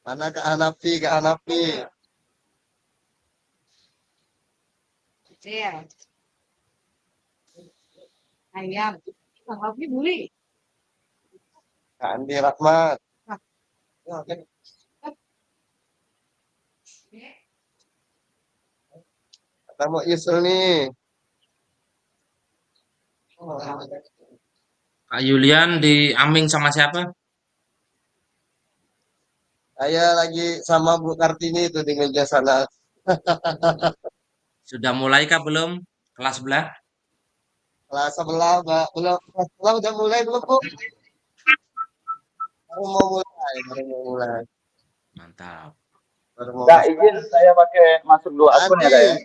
Mana Kak Hanafi, Kak Hanafi. Iya, ayam. Bang Alfi beli. Kak Andi Rahmat. Nah, Kita mau Yusul nih. Kak Yulian di Aming sama siapa? Saya lagi sama Bu Kartini itu di meja sana. Sudah mulai kah belum? Kelas sebelah? Kelas sebelah, Mbak. Belum, kelas sebelah udah mulai belum, Bu? Baru mau mulai, baru mau mulai. Mantap. Baru mau Kak, masuk. izin saya pakai masuk dua akun ya Andi, kak ya.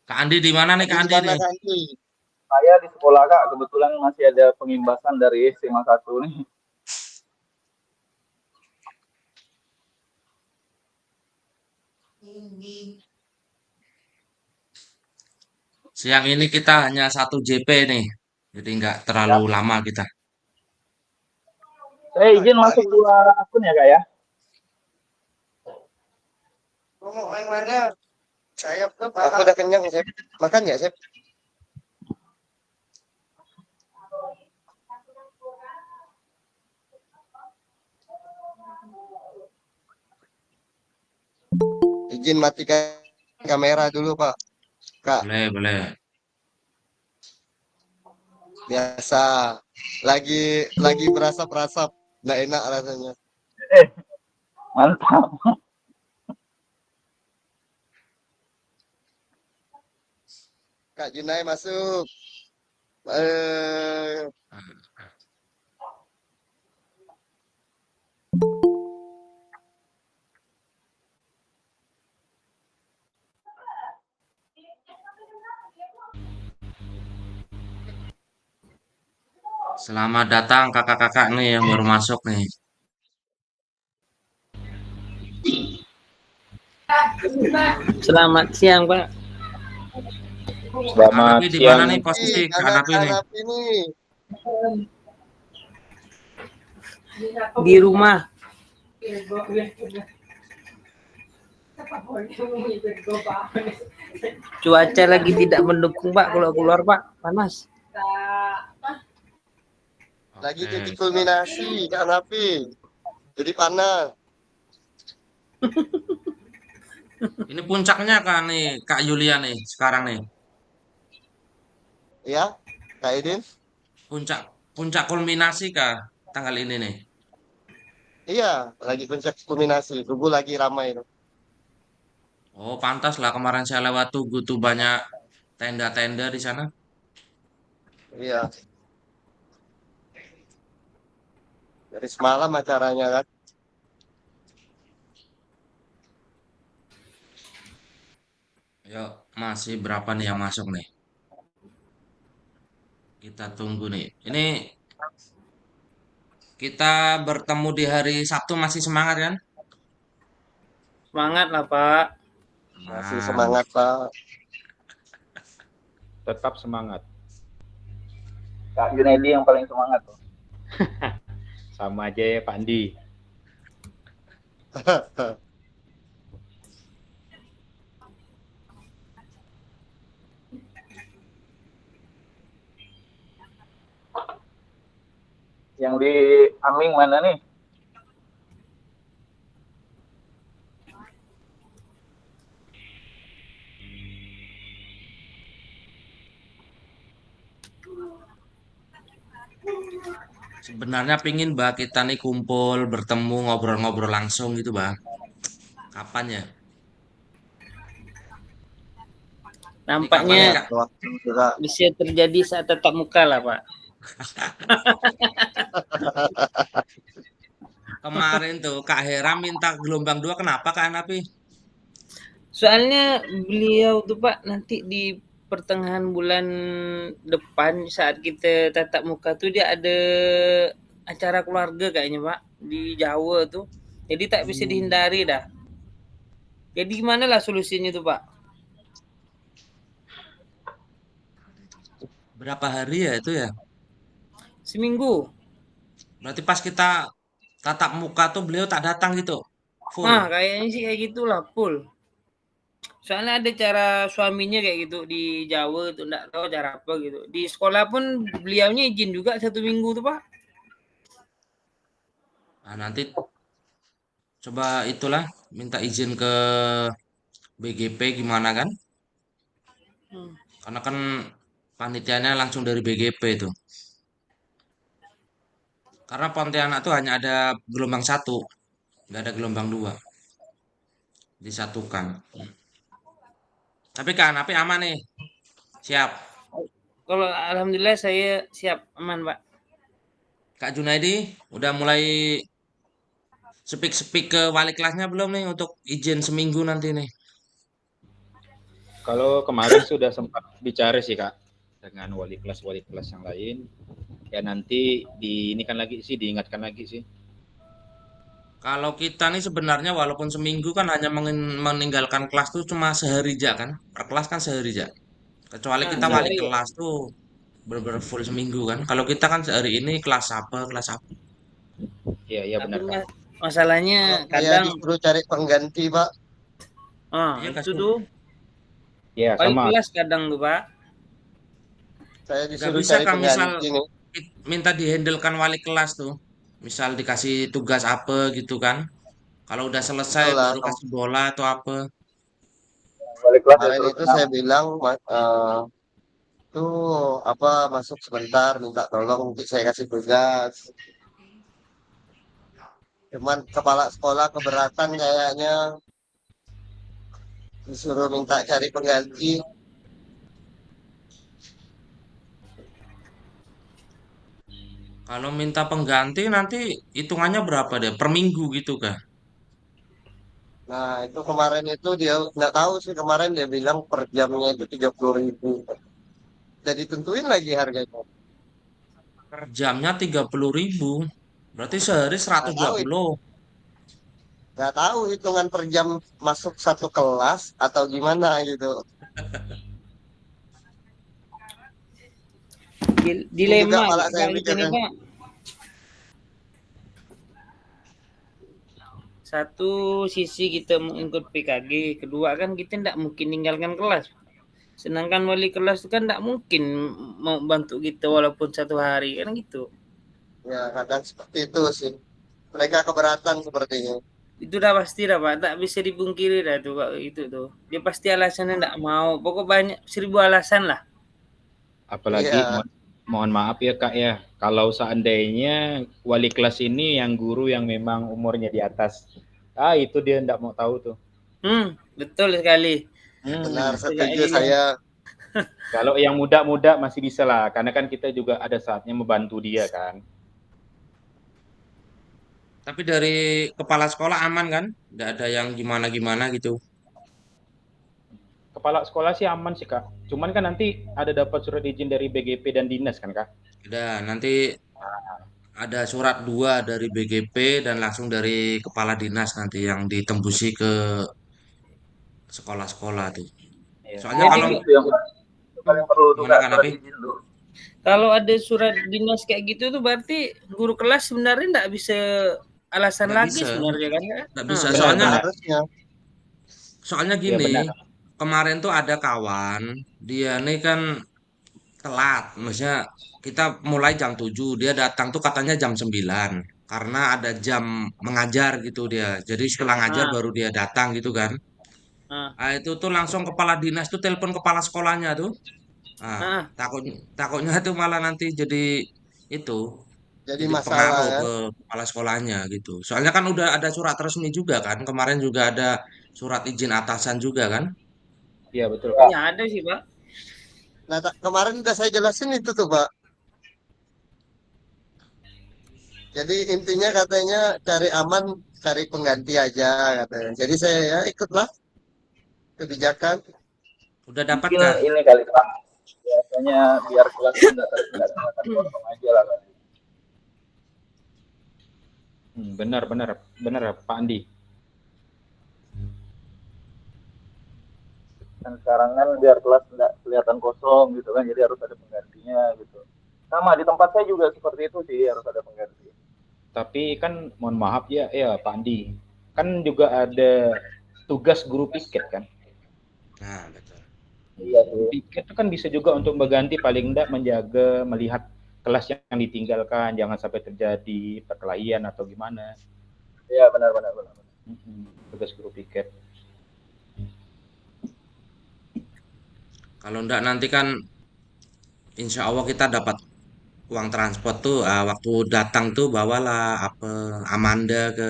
Kak Andi di mana nih Andi Kak di Andi mana nih? Kak Andi? Saya di sekolah kak, kebetulan masih ada pengimbasan dari SMA 1 nih. Siang ini kita hanya satu JP nih. Jadi nggak Ya. terlalu lama kita. Saya Ah, izin masuk Ari, dua akun ya kak ya. mau yang mana? Saya aku udah kenyang, Sep. Makan ya, Sep? Izin matikan kamera dulu, Pak. Kak, Boleh, boleh. biasa. Lagi berasap-rasap. Nggak enak rasanya. Eh, mantap. Kak Junai masuk. Eh, Selamat datang kakak-kakak nih yang baru masuk nih. Selamat siang, Pak. Kak Selamat Hanafi di mana siang. nih posisi Kak mana Hanafi Kak nih? Nafi nih? Di rumah. Cuaca lagi tidak mendukung, Pak. Kalau keluar, Pak, panas. Lagi Oke. titik kulminasi Kak Nafi. Jadi panas. Ini puncaknya kan nih Kak Yulian nih sekarang nih. Ya, Kak Edin? Puncak puncak kulminasi kah tanggal ini nih? Iya, lagi puncak kulminasi. Tubuh lagi ramai. Oh, pantas lah kemarin saya lewat Tugu tuh banyak tenda-tenda di sana. Iya, dari semalam acaranya kan. Yuk, masih berapa nih yang masuk nih? Kita tunggu nih. Ini kita bertemu di hari Sabtu masih semangat kan? Semangat lah, Pak. Masih Aman. semangat, Pak. Tetap semangat. Kak Junaidi yang paling semangat tuh. Sama aja ya Pak Andi. Yang di Aming mana nih? Sebenarnya pingin bah kita nih kumpul, bertemu, ngobrol-ngobrol langsung gitu bah. Kapan ya? Ini kapan nih Nampaknya Kak? Waktu juga. bisa terjadi saat tatap muka lah, Pak. Kemarin tuh Kak Hera minta gelombang 2 kenapa Kak Hanafi? Soalnya beliau tuh, Pak, nanti di pertengahan bulan depan saat kita tatap muka tuh dia ada acara keluarga kayaknya, Pak, di Jawa tuh. Jadi tak bisa dihindari dah. Jadi gimana lah solusinya tuh, Pak? Berapa hari ya itu ya? Seminggu. Berarti pas kita tatap muka tuh beliau tak datang gitu. full. Nah, kayaknya sih kayak gitulah full. Soalnya ada cara suaminya kayak gitu di Jawa tuh, enggak tahu cara apa gitu. Di sekolah pun beliaunya izin juga 1 minggu tuh, Pak. Nah, nanti coba itulah minta izin ke BGP gimana kan? Hmm. Karena kan panitianya langsung dari BGP itu. Karena Pontianak tuh hanya ada gelombang 1, nggak ada gelombang 2, disatukan. Tapi kan api aman nih, siap. Kalau alhamdulillah saya siap aman, Pak. Kak Junaidi udah mulai speak ke wali kelasnya belum nih untuk izin seminggu nanti nih? Kalau kemarin sudah sempat bicara sih Kak dengan wali kelas yang lain. Ya nanti diingatkan lagi sih. Kalau kita nih sebenarnya walaupun seminggu kan hanya meninggalkan kelas tuh cuma sehari aja kan. Per kelas kan sehari aja. Kecuali Nah, kita Benar. wali sehari ya. kelas tuh bener full seminggu kan. Kalau kita kan sehari ini kelas apa, kelas apa. Iya Tapi benar Kak. masalahnya Kalau saya kadang disuruh cari pengganti, Pak. Iya itu kasih. tuh Iya wali sama. kelas kadang tuh, Pak. Saya Gak disuruh bisa cari kan misal pengganti nih. minta dihandlekan wali kelas tuh. Misal dikasih tugas apa gitu kan. Kalau udah selesai Itulah baru kasih bola atau apa. Balik kelas ya kemarin terus itu saya bilang, tuh apa masuk sebentar, minta tolong untuk saya kasih tugas. Cuman kepala sekolah keberatan kayaknya disuruh minta cari pengganti. Kalau minta pengganti nanti hitungannya berapa deh? Per minggu gitu kah? Nah itu kemarin itu dia nggak tahu sih kemarin dia bilang per jamnya itu 30.000. Jadi tentuin lagi harganya. Per jamnya 30.000. Berarti sehari Nggak tahu 120. nggak tahu hitungan per jam masuk satu kelas atau gimana gitu. Ini juga Dilema malah saya Pak kita nih, pikirkan. Pak. Satu sisi kita mau ikut PKG, kedua kan kita tidak mungkin ninggalkan kelas. Sedangkan wali kelas itu kan tidak mungkin mau bantu kita walaupun 1 hari kan gitu. Ya kadang seperti itu sih. Mereka keberatan sepertinya. Itu udah pasti dah Pak, tak bisa dipungkiri dah tuh Pak itu tuh. Dia pasti alasannya tidak mau. Pokok banyak 1000 alasan lah. Apalagi Iya. mohon maaf ya Kak ya, kalau seandainya wali kelas ini yang guru yang memang umurnya di atas, itu dia enggak mau tahu tuh. Betul sekali. Benar, Itu setuju kayak dia. saya. Kalau yang muda-muda masih bisa lah, karena kan kita juga ada saatnya membantu dia kan. Tapi dari kepala sekolah aman kan? Nggak ada yang gimana-gimana gitu. Kepala sekolah sih aman sih Kak. Cuman kan nanti ada dapat surat izin dari BGP dan dinas kan Kak. Udah, nanti ada surat 2 dari BGP dan langsung dari kepala dinas nanti yang ditembusi ke sekolah-sekolah tuh. Iya. Soalnya Jadi kalau itu yang paling perlu tuh gimana Kak, kan surat Api? izin tuh. kalau ada surat dinas kayak gitu tuh berarti guru kelas sebenarnya tidak bisa alasan Nggak lagi bisa, sebenarnya kan ya? nggak bisa. Benar, Soalnya benar. Harusnya. soalnya Iya gini, benar. kemarin tuh ada kawan, dia nih kan telat. Maksudnya kita mulai jam 7, dia datang tuh katanya jam 9. Karena ada jam mengajar gitu dia. Jadi setelah ngajar Ah, baru dia datang gitu kan. ah, Nah, itu tuh langsung kepala dinas tuh telepon kepala sekolahnya tuh. Nah, ah. takutnya tuh malah nanti jadi itu, Jadi jadi masalah pengaruh ya. ke kepala sekolahnya gitu. Soalnya kan udah ada surat resmi juga kan. Kemarin juga ada surat izin atasan juga kan. Iya betul Kak. Ya ada sih Pak. Nah, kemarin udah saya jelasin itu tuh, Pak. Jadi intinya katanya cari aman, cari pengganti aja katanya. Jadi saya ya ikutlah kebijakan. Udah dapat Mungkin kah? ini kali Kak, biasanya biar kelas nggak kelihatan kosong aja lah Kak. Benar Pak Andi. Kan sekarang kan biar kelas nggak kelihatan kosong gitu kan, jadi harus ada penggantinya gitu. Sama di tempat saya juga seperti itu sih, harus ada pengganti. Tapi kan mohon maaf ya Pak Andi. kan juga ada tugas guru piket kan. Nah, betul. Iya Guru sih. piket itu kan bisa juga untuk berganti, paling enggak menjaga, melihat kelas yang ditinggalkan, jangan sampai terjadi perkelahian atau gimana. Iya benar-benar. Tugas guru piket. Kalau enggak nanti kan insya Allah kita dapat uang transport tuh, waktu datang tuh bawalah apa Amanda ke.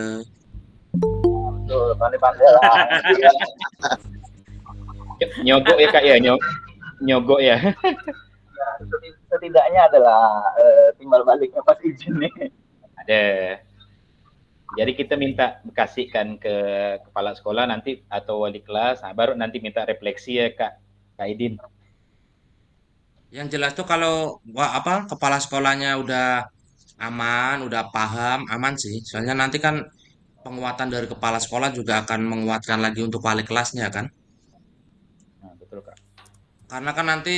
Betul, pandai-pandai lah. Iya. Nyogok ya kak ya, nyogok ya. Nah, setidaknya adalah timbal baliknya pas izin nih. Ada. Jadi kita minta kasihkan ke kepala sekolah nanti atau wali kelas, nah baru nanti minta refleksi ya Kak Idin. Yang jelas tuh kalau kepala sekolahnya udah aman, udah paham, aman sih. Soalnya nanti kan penguatan dari kepala sekolah juga akan menguatkan lagi untuk wali kelasnya kan. Nah, betul Kak. Karena kan nanti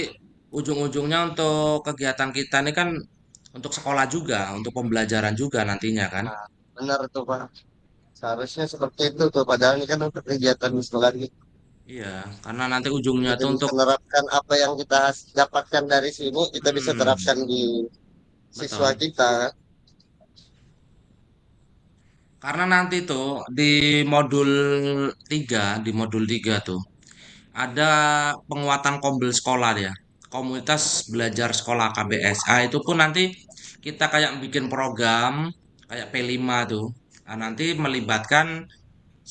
ujung-ujungnya untuk kegiatan kita ini kan untuk sekolah juga, untuk pembelajaran juga nantinya kan. Nah, benar tuh Pak. Seharusnya seperti itu tuh. Padahal ini kan untuk kegiatan di sekolah gitu. Iya, karena nanti ujungnya Kita tuh bisa untuk menerapkan apa yang kita dapatkan dari sini, kita bisa hmm, terapkan di siswa betul. kita. Karena nanti tuh di modul 3 tuh ada penguatan kombel sekolah ya. Komunitas belajar sekolah KBS. Itu pun nanti kita kayak bikin program kayak P5 tuh. Nanti melibatkan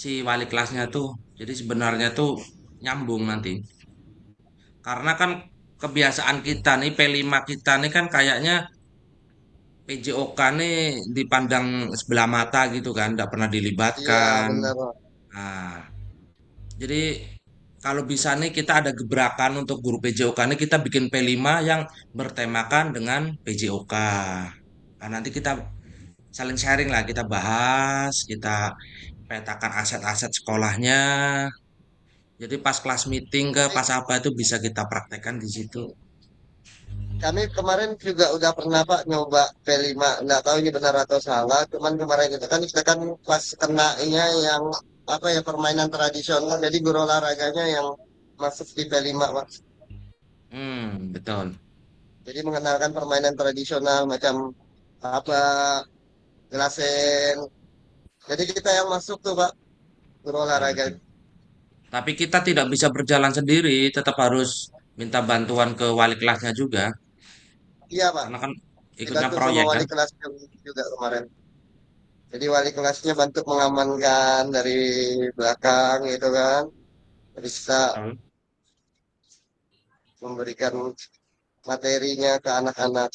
si wali kelasnya tuh. Jadi sebenarnya tuh nyambung nanti. Karena kan kebiasaan kita nih P5 kita nih kan kayaknya PJOK nih dipandang sebelah mata gitu kan, nggak pernah Iya, dilibatkan. benar. Nah, jadi kalau bisa nih kita ada gebrakan untuk guru PJOK nih kita bikin P5 yang bertemakan dengan PJOK. Nah, nanti kita saling sharing lah, kita bahas, kita petakan aset-aset sekolahnya. Jadi pas kelas meeting ke Tapi pas apa itu bisa kita praktekkan di situ. kami kemarin juga udah pernah Pak nyoba P5. Nggak tahu ini benar atau salah. Cuman kemarin itu kan kita kan pas kenanya yang apa ya permainan tradisional. Jadi guru olahraganya yang masuk di P5 Pak. Betul. Jadi mengenalkan permainan tradisional macam apa gelasen. Jadi kita yang masuk tuh Pak guru Ya, olahraga. betul. Tapi kita tidak bisa berjalan sendiri, tetap harus minta bantuan ke wali kelasnya juga, Iya Pak. karena kan ikutnya Dibantu sama proyek kan. wali kelas juga kemarin. Jadi wali kelasnya bantu mengamankan dari belakang gitu kan. Bisa Betul. memberikan materinya ke anak-anak.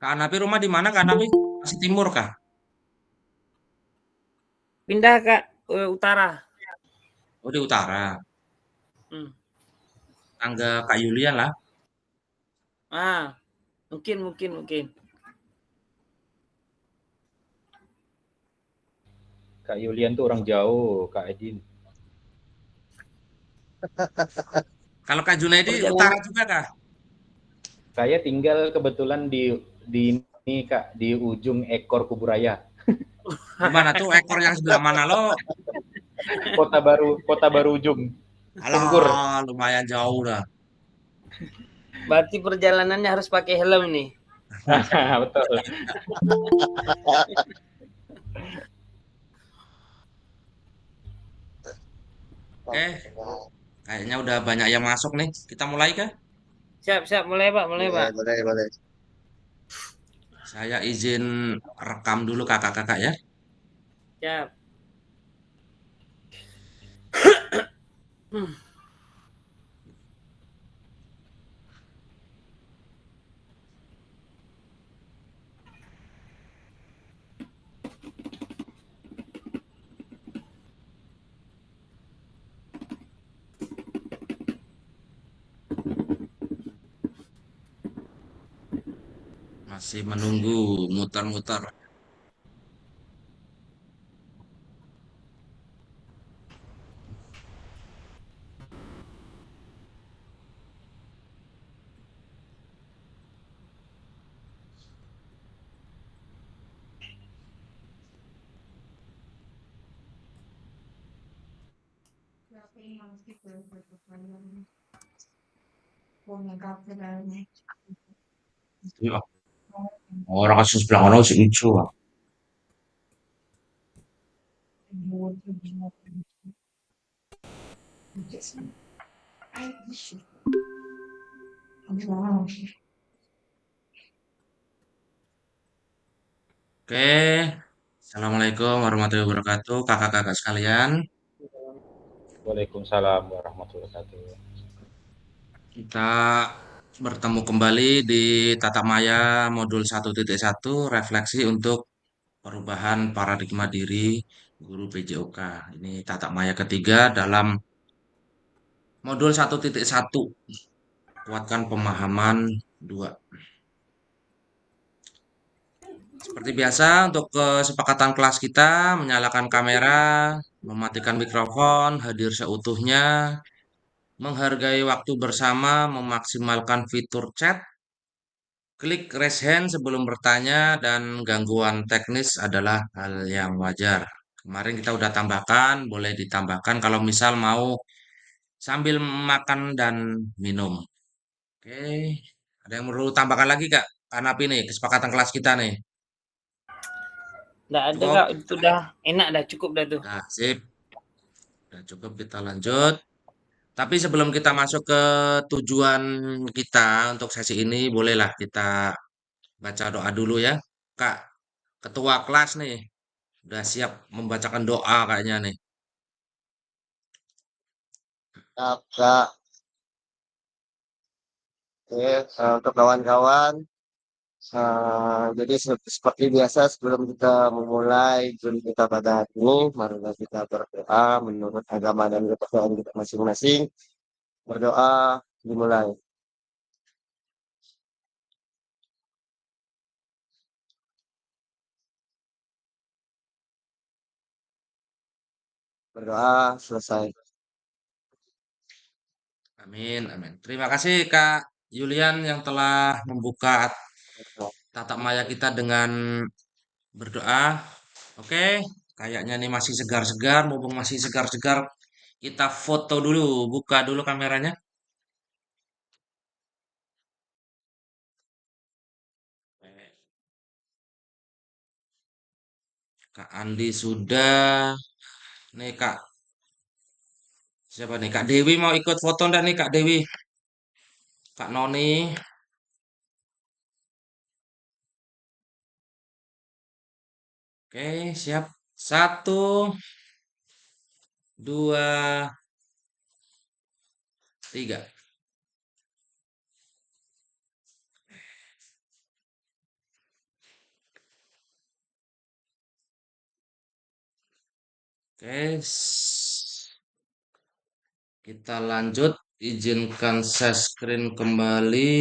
Kak Napi rumah di mana Kak Napi? Masih timur kah? Pindah Kak ke utara. Oh di utara. Hmm. Tangga Kak Yulian lah. Ah, mungkin. Kak Yulian tuh orang jauh, Kak Idin. Kalau Kak Junaidi utara Perjalanan juga kah? Saya tinggal kebetulan di ini Kak, di ujung ekor Kuburaya. Di mana tuh ekor yang sebelah mana lo? Kota Baru ujung. Sungkur. Alah, lumayan jauh lah. berarti perjalanannya harus pakai helm nih. Betul. Oke, kayaknya udah banyak yang masuk nih. Kita mulai kah? Siap, mulai Pak. Boleh. Saya izin rekam dulu kakak-kakak ya. Siap. Masih menunggu muter-muter. Iya. Orang kasus sebelah ono sih lucu. Oke. Assalamualaikum warahmatullahi wabarakatuh, kakak-kakak sekalian. Waalaikumsalam warahmatullahi wabarakatuh. Kita bertemu kembali di Tatap Maya modul 1.1 refleksi untuk perubahan paradigma diri guru PJOK. Ini Tatap Maya ketiga dalam modul 1.1 kuatkan pemahaman 2. Seperti biasa untuk kesepakatan kelas kita menyalakan kamera, mematikan mikrofon, hadir seutuhnya, menghargai waktu bersama, memaksimalkan fitur chat, klik raise hand sebelum bertanya, dan gangguan teknis adalah hal yang wajar. Kemarin kita udah tambahkan, boleh ditambahkan kalau misal mau sambil makan dan minum. Oke, ada yang perlu tambahkan lagi Kak? Kanapi nih, kesepakatan kelas kita nih. Nggak ada Cukup? Kak, itu udah enak dah, cukup dah tuh. Nah, sip. Udah cukup, kita lanjut. Tapi sebelum kita masuk ke tujuan kita untuk sesi ini, bolehlah kita baca doa dulu ya. Kak, ketua kelas nih, udah siap membacakan doa kayaknya nih. Kak. Oke, untuk kawan-kawan, jadi seperti biasa sebelum kita memulai jam kita pada hari ini, marilah kita berdoa menurut agama dan kepercayaan kita masing-masing. Berdoa dimulai. Berdoa selesai. Amin, amin. Terima kasih Kak Julian yang telah membuka tatap maya kita dengan berdoa. Oke, kayaknya nih masih segar-segar, mumpung masih segar-segar, kita foto dulu, buka dulu kameranya. Kak Andi sudah. Nih Kak, siapa nih? Kak Dewi mau ikut foto enggak nih Kak Dewi? Kak Noni. Oke, siap. Satu, dua, tiga. Oke, kita lanjut. Izinkan share screen kembali.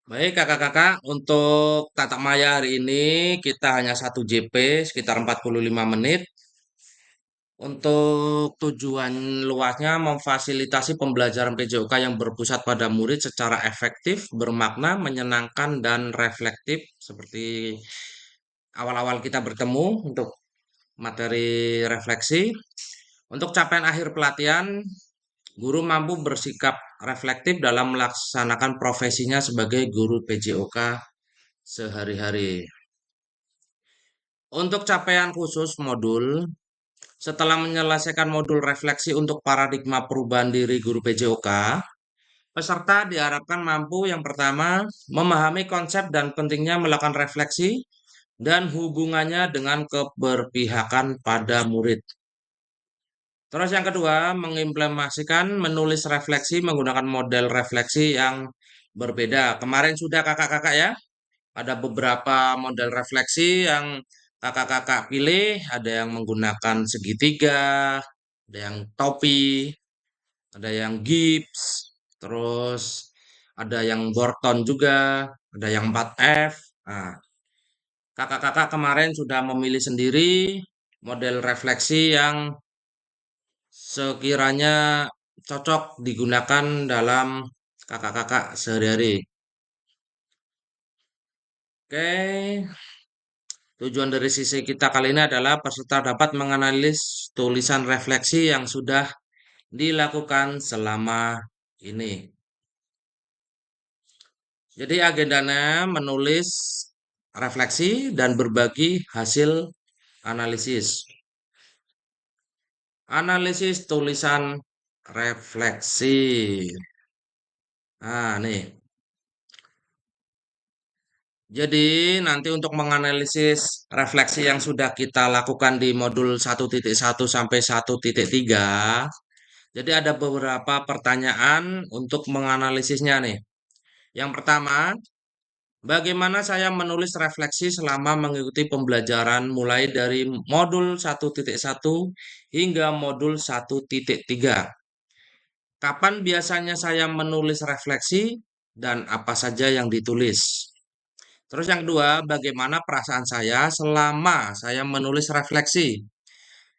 Baik kakak-kakak, untuk tatap maya hari ini kita hanya 1 JP sekitar 45 menit. Untuk tujuan luasnya memfasilitasi pembelajaran PJOK yang berpusat pada murid secara efektif, bermakna, menyenangkan, dan reflektif seperti awal-awal kita bertemu untuk materi refleksi. Untuk capaian akhir pelatihan, guru mampu bersikap reflektif dalam melaksanakan profesinya sebagai guru PJOK sehari-hari. Untuk capaian khusus modul, setelah menyelesaikan modul refleksi untuk paradigma perubahan diri guru PJOK, peserta diharapkan mampu yang pertama memahami konsep dan pentingnya melakukan refleksi dan hubungannya dengan keberpihakan pada murid. Terus yang kedua, mengimplementasikan menulis refleksi menggunakan model refleksi yang berbeda. Kemarin sudah kakak-kakak ya, Ada beberapa model refleksi yang kakak-kakak pilih, ada yang menggunakan segitiga, ada yang topi, ada yang gips, terus ada yang Borton juga, ada yang 4F. Nah, kakak-kakak kemarin sudah memilih sendiri model refleksi yang sekiranya cocok digunakan dalam kakak-kakak sehari-hari. Oke, tujuan dari sisi kita kali ini adalah peserta dapat menganalisis tulisan refleksi yang sudah dilakukan selama ini. Jadi agendanya menulis refleksi dan berbagi hasil analisis. Analisis tulisan refleksi. Nah, nih. Jadi nanti untuk menganalisis refleksi yang sudah kita lakukan di modul 1.1 sampai 1.3, jadi ada beberapa pertanyaan untuk menganalisisnya nih. Yang pertama, bagaimana saya menulis refleksi selama mengikuti pembelajaran mulai dari modul 1.1 hingga modul 1.3? Kapan biasanya saya menulis refleksi dan apa saja yang ditulis? Terus yang kedua, bagaimana perasaan saya selama saya menulis refleksi?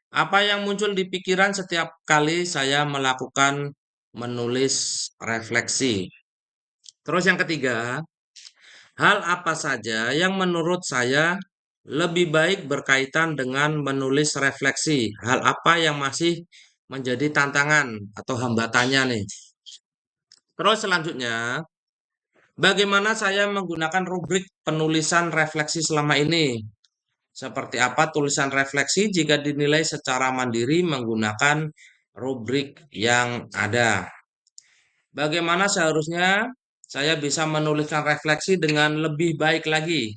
Apa yang muncul di pikiran setiap kali saya melakukan menulis refleksi? Terus yang ketiga, hal apa saja yang menurut saya lebih baik berkaitan dengan menulis refleksi? Hal apa yang masih menjadi tantangan atau hambatannya nih? Terus selanjutnya, bagaimana saya menggunakan rubrik penulisan refleksi selama ini? Seperti apa tulisan refleksi jika dinilai secara mandiri menggunakan rubrik yang ada? Bagaimana seharusnya saya bisa menuliskan refleksi dengan lebih baik lagi?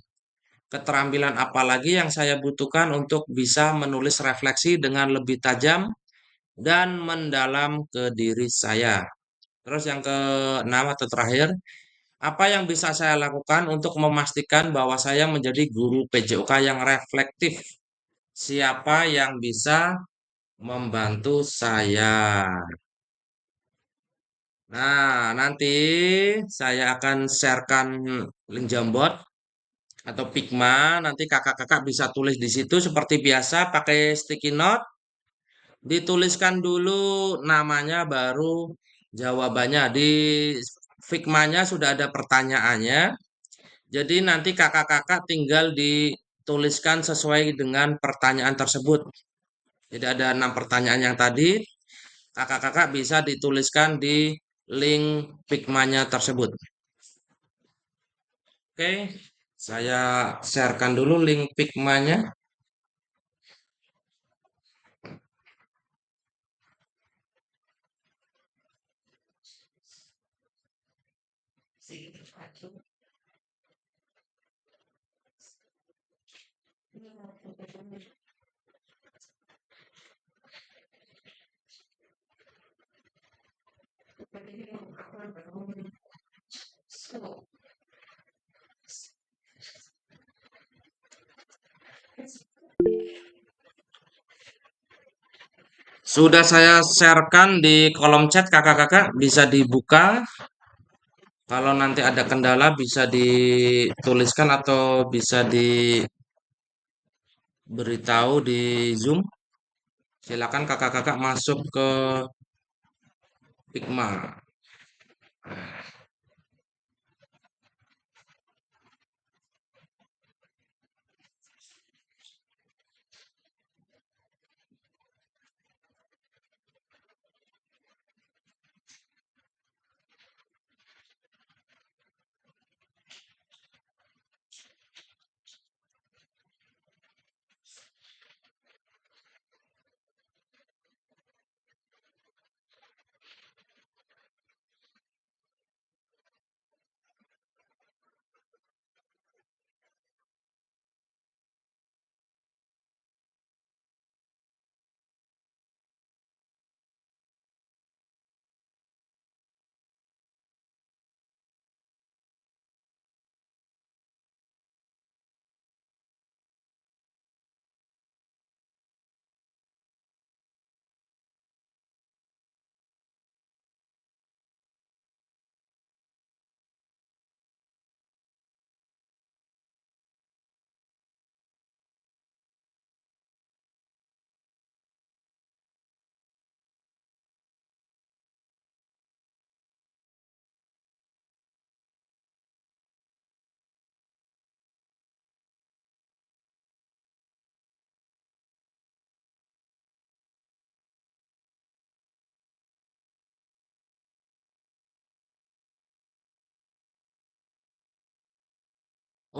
Keterampilan apa lagi yang saya butuhkan untuk bisa menulis refleksi dengan lebih tajam dan mendalam ke diri saya? Terus yang keenam atau terakhir, apa yang bisa saya lakukan untuk memastikan bahwa saya menjadi guru PJOK yang reflektif? Siapa yang bisa membantu saya? Nah, nanti saya akan sharekan link Jamboard atau Pigma. Nanti kakak-kakak bisa tulis di situ seperti biasa pakai sticky note. Dituliskan dulu namanya baru jawabannya. Di Figmanya sudah ada pertanyaannya. Jadi nanti kakak-kakak tinggal dituliskan sesuai dengan pertanyaan tersebut. Jadi ada 6 pertanyaan yang tadi, kakak-kakak bisa dituliskan di link Pigmanya tersebut. Oke, saya sharekan dulu link Pigmanya. Sudah saya sharekan di kolom chat, kakak-kakak bisa dibuka. Kalau nanti ada kendala bisa dituliskan atau bisa diberitahu di Zoom. Silakan kakak-kakak masuk ke Pigma.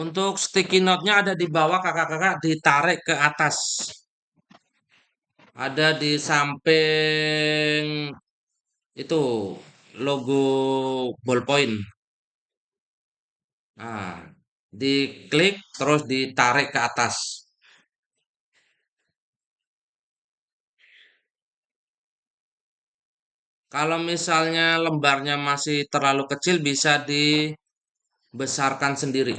Untuk sticky note-nya ada di bawah kakak-kakak ditarik ke atas. Ada di samping itu logo ballpoint. Nah, diklik terus ditarik ke atas. Kalau misalnya lembarnya masih terlalu kecil bisa dibesarkan sendiri.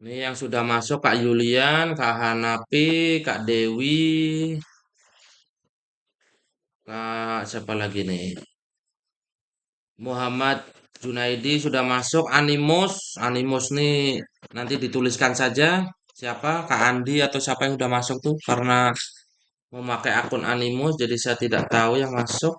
Ini yang sudah masuk Kak Yulian, Kak Hanapi, Kak Dewi, Kak siapa lagi nih? Muhammad Junaidi sudah masuk. Animus nih nanti dituliskan saja siapa Kak Andi atau siapa yang sudah masuk tuh karena memakai akun Animus jadi saya tidak tahu yang masuk.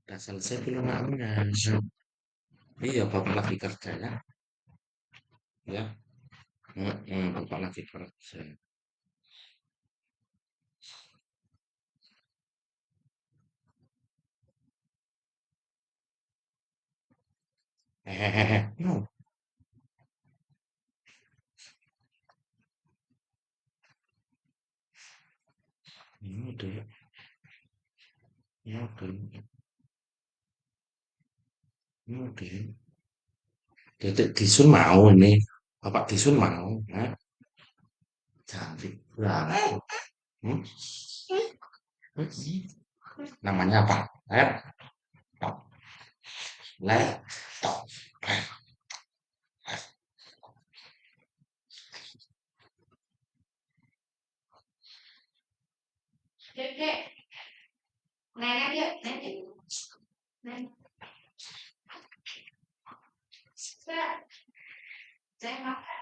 Udah selesai belum namanya? Iya, Bapak lagi kerja ya. Ya, Bapak lagi kerja. Hehehe. No, ini udah, ini udah. Dedek Disun mau nih. Bapak Disun mau. Nah, cantik banget. Hmm? Namanya apa? Laptop. Laptop. Dek, dek. Nenek yuk, nenek. Nenek. Saya makan.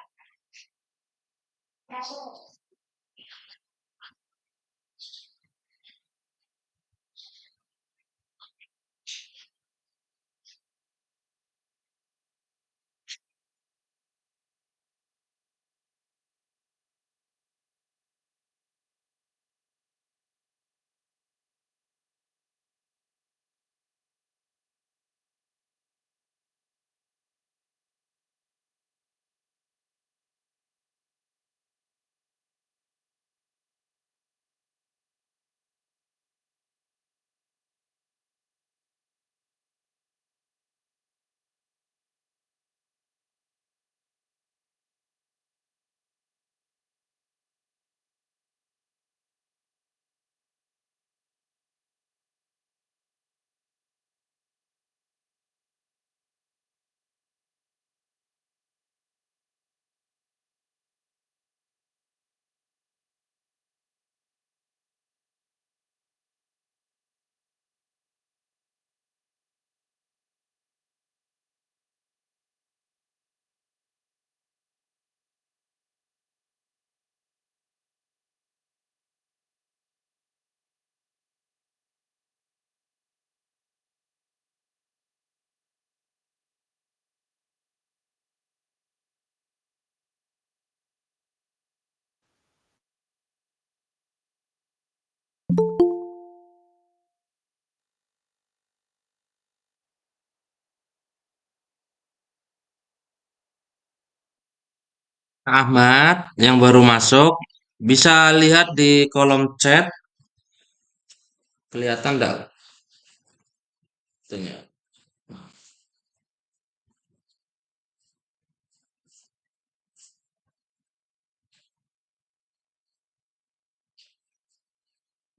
Ahmad yang baru masuk, bisa lihat di kolom chat, kelihatan enggak? Itunya.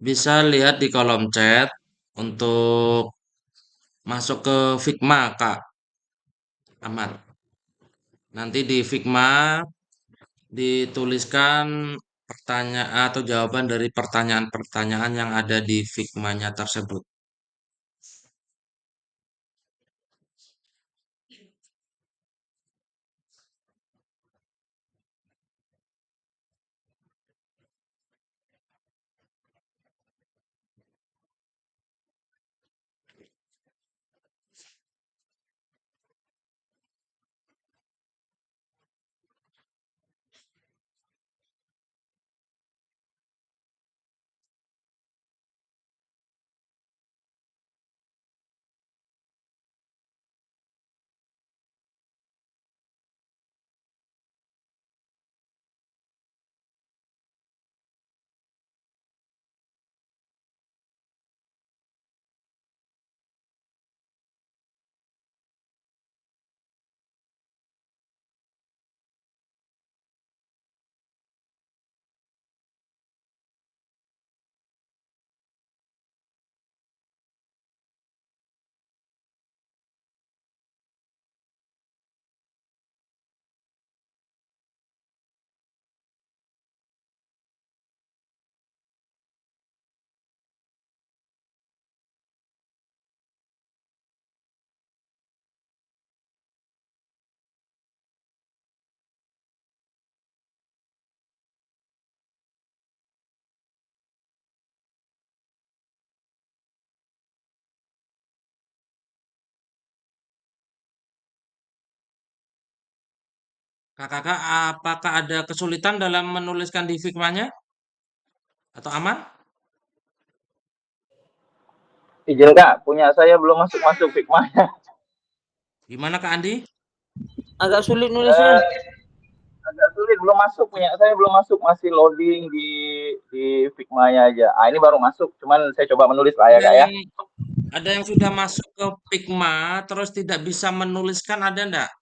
Bisa lihat di kolom chat untuk masuk ke Figma, Kak Ahmad. Nanti di Figma dituliskan pertanyaan atau jawaban dari pertanyaan-pertanyaan yang ada di Figma-nya tersebut. Kakak, apakah ada kesulitan dalam menuliskan di Figma-nya? Atau aman? Izin Kak, punya saya belum masuk-masuk Figma-nya. Gimana Kak Andi? Agak sulit nulisnya. Eh, agak sulit, belum masuk, punya saya belum masuk, masih loading di Figma-nya aja. Ah, ini baru masuk, cuman saya coba menulis lah ya Ada Kak ya. yang ada yang sudah masuk ke Figma terus tidak bisa menuliskan ada enggak?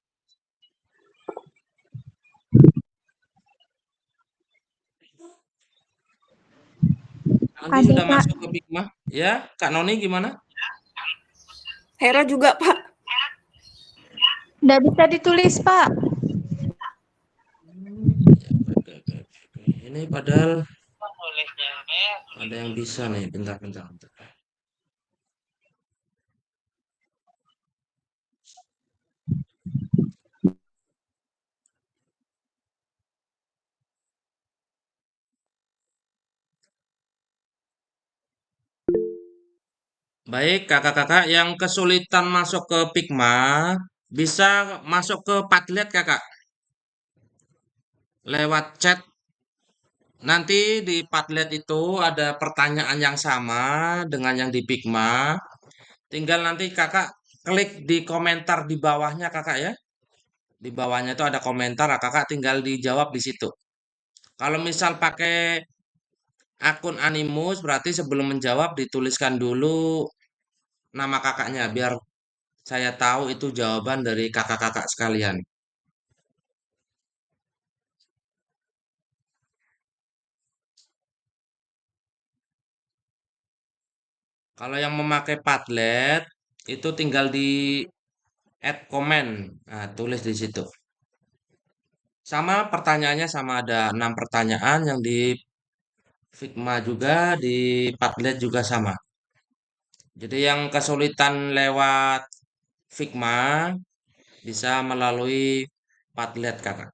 Andi Ada sudah Kak, masuk ke Figma? Ya, Kak Noni gimana? Hera juga, Pak. nggak bisa ditulis Pak. Ya, oke, oke, oke. Ini padahal ada yang bisa nih. Bentar, bentar, bentar. Baik, kakak-kakak yang kesulitan masuk ke Figma, bisa masuk ke Padlet kakak. Lewat chat. Nanti di Padlet itu ada pertanyaan yang sama dengan yang di Figma. Tinggal nanti kakak klik di komentar di bawahnya kakak ya. Di bawahnya itu ada komentar, kakak tinggal dijawab di situ. Kalau misal pakai akun Animus, berarti sebelum menjawab dituliskan dulu nama kakaknya, biar saya tahu itu jawaban dari kakak-kakak sekalian. Kalau yang memakai Padlet, itu tinggal di add comment. Nah, tulis di situ. Sama pertanyaannya sama ada 6 pertanyaan yang di Figma juga, di Padlet juga sama. Jadi yang kesulitan lewat Figma bisa melalui Padlet kakak.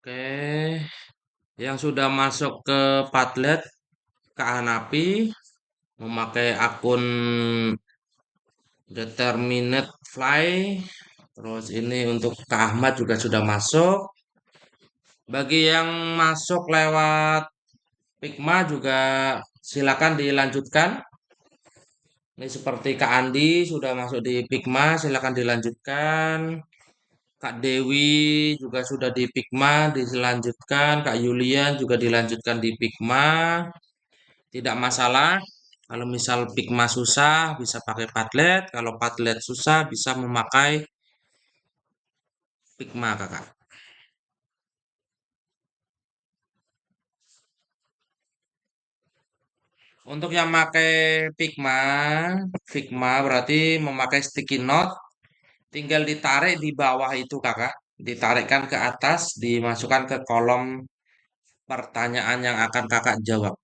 Oke, yang sudah masuk ke Padlet, Kak Hanapi memakai akun Determinate Fly. Terus ini untuk Kak Ahmad juga sudah masuk. Bagi yang masuk lewat Pigma juga silakan dilanjutkan. Ini seperti Kak Andi sudah masuk di Pigma, silakan dilanjutkan. Kak Dewi juga sudah di Pigma, dilanjutkan. Kak Yulian juga dilanjutkan di Pigma. Tidak masalah. Kalau misal Pigma susah, bisa pakai Padlet. Kalau Padlet susah, bisa memakai Pigma, kakak. Untuk yang pakai Figma, Figma berarti memakai sticky note, tinggal ditarik di bawah itu kakak, ditarikkan ke atas, dimasukkan ke kolom pertanyaan yang akan kakak jawab.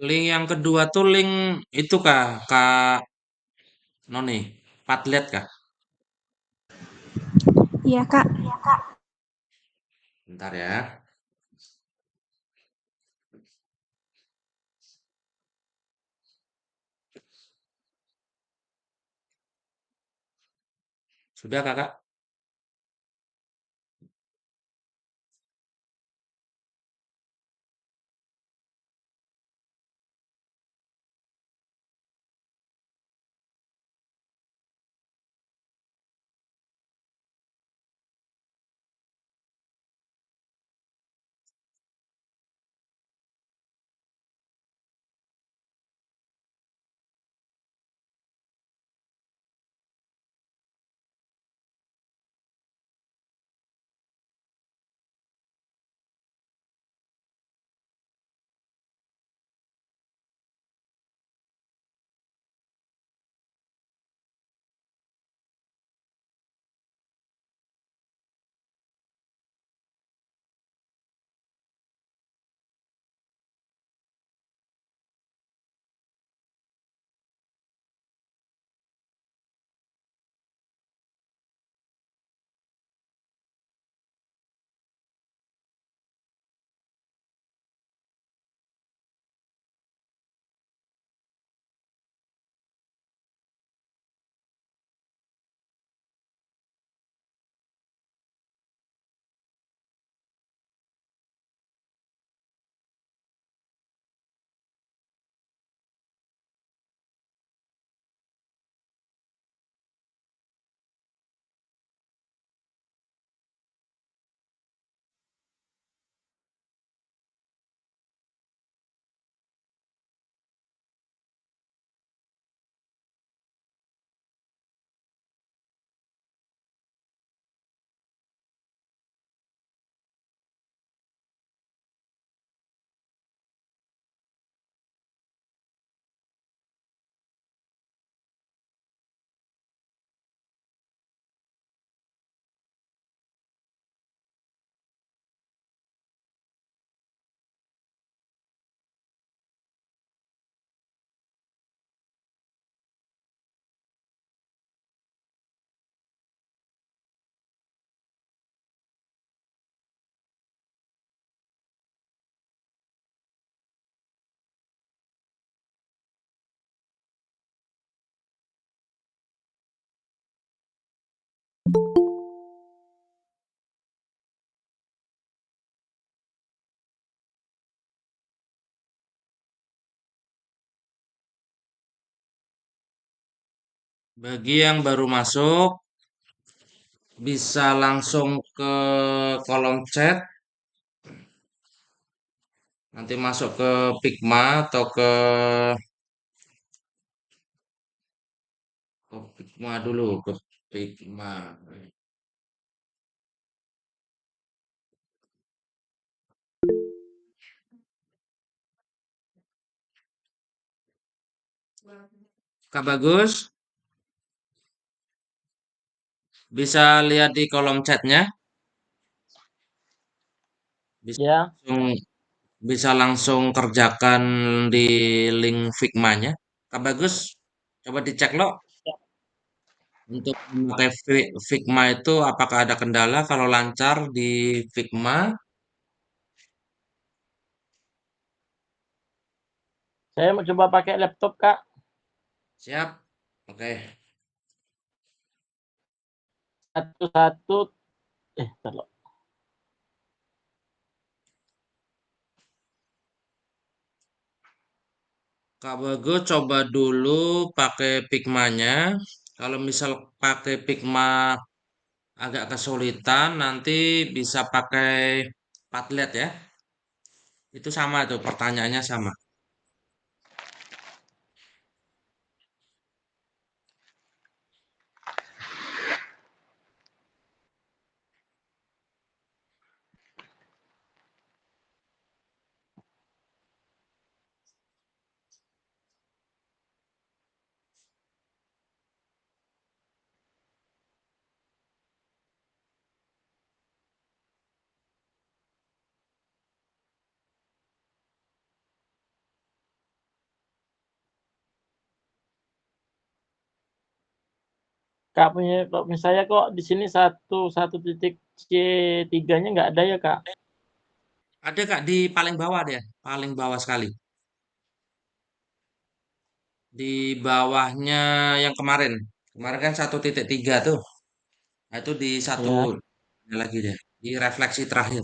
Link yang kedua tuh link itu kah, Kak Noni? Padlet kah? Iya, Kak. Bentar ya. Sudah Kakak? Bagi yang baru masuk, bisa langsung ke kolom chat, nanti masuk ke Figma atau ke Figma dulu, ke Figma. Kak Bagus, bisa lihat di kolom chatnya, bisa Ya, langsung, bisa langsung kerjakan di link Figma-nya. Kak Bagus, coba dicek lo untuk memakai Figma itu apakah ada kendala kalau lancar di Figma? saya mau coba pakai laptop, Kak. Siap? Oke. Satu-satu, bentar. Kak Bagus coba dulu pakai Figma-nya. Kalau misal pakai Figma agak kesulitan, nanti bisa pakai Padlet ya. Itu sama tuh, pertanyaannya sama. Kak punya saya kok di sini satu titik C3-nya nggak ada ya Kak? Ada Kak di paling bawah deh, paling bawah sekali. Di bawahnya yang kemarin. Kemarin kan 1.3 tuh. Nah, itu di satu Ya. lagi deh. Di refleksi terakhir.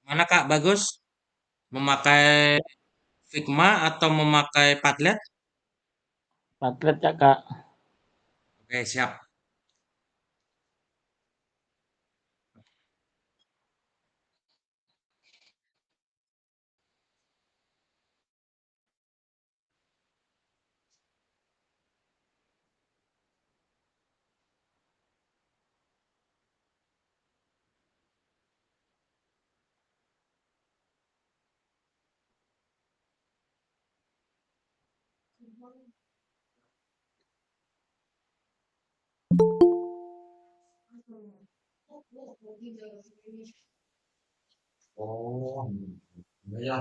Mana Kak bagus? Memakai Figma atau memakai Padlet? Padlet ya Kak. Oke, siap. Oh, ya.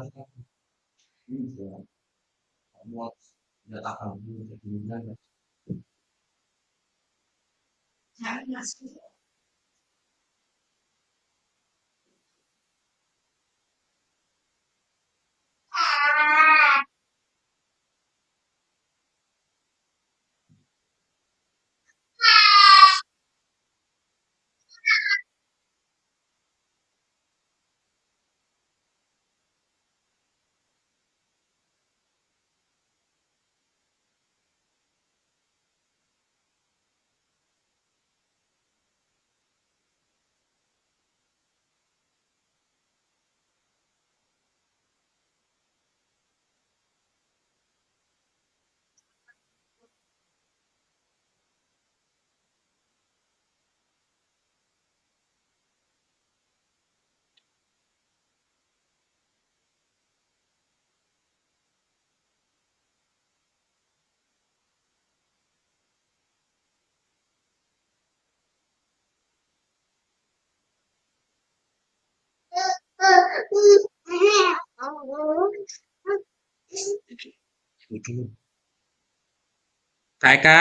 Kak Eka,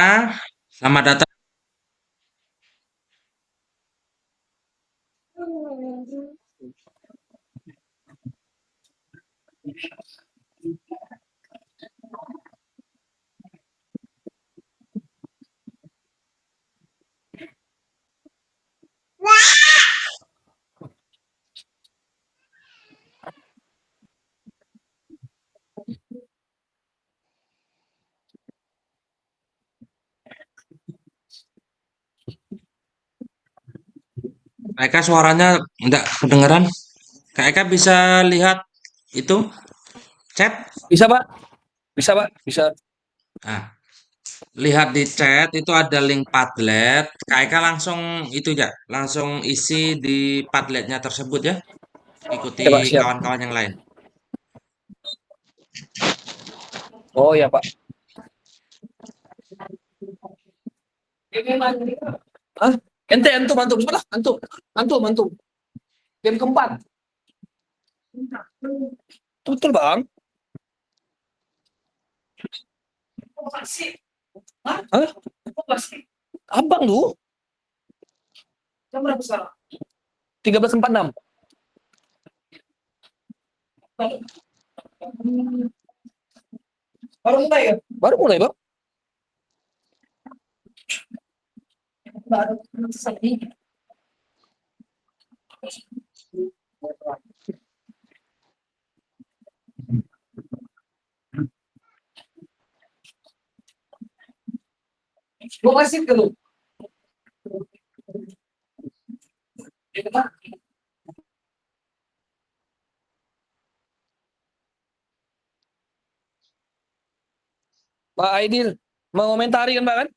selamat datang. Kak Eka suaranya enggak kedengeran. Kak Eka bisa lihat itu chat? Bisa Pak, bisa Pak, bisa. Nah, lihat di chat itu ada link Padlet. Kak Eka langsung itu ya, langsung isi di Padletnya tersebut ya. Ikuti Ya Pak, siap. kawan-kawan yang lain. Oh ya Pak. Hah? Ente antum antum sebelah antum antum antum. Game keempat. Betul Bang. Hah? Abang lu? Jam berapa sekarang? 13.46. Baru mulai ya? Baru mulai Bang. Baru selesai. Gua kasih ke lu. Pak Aidil mau komentari kan Pak kan?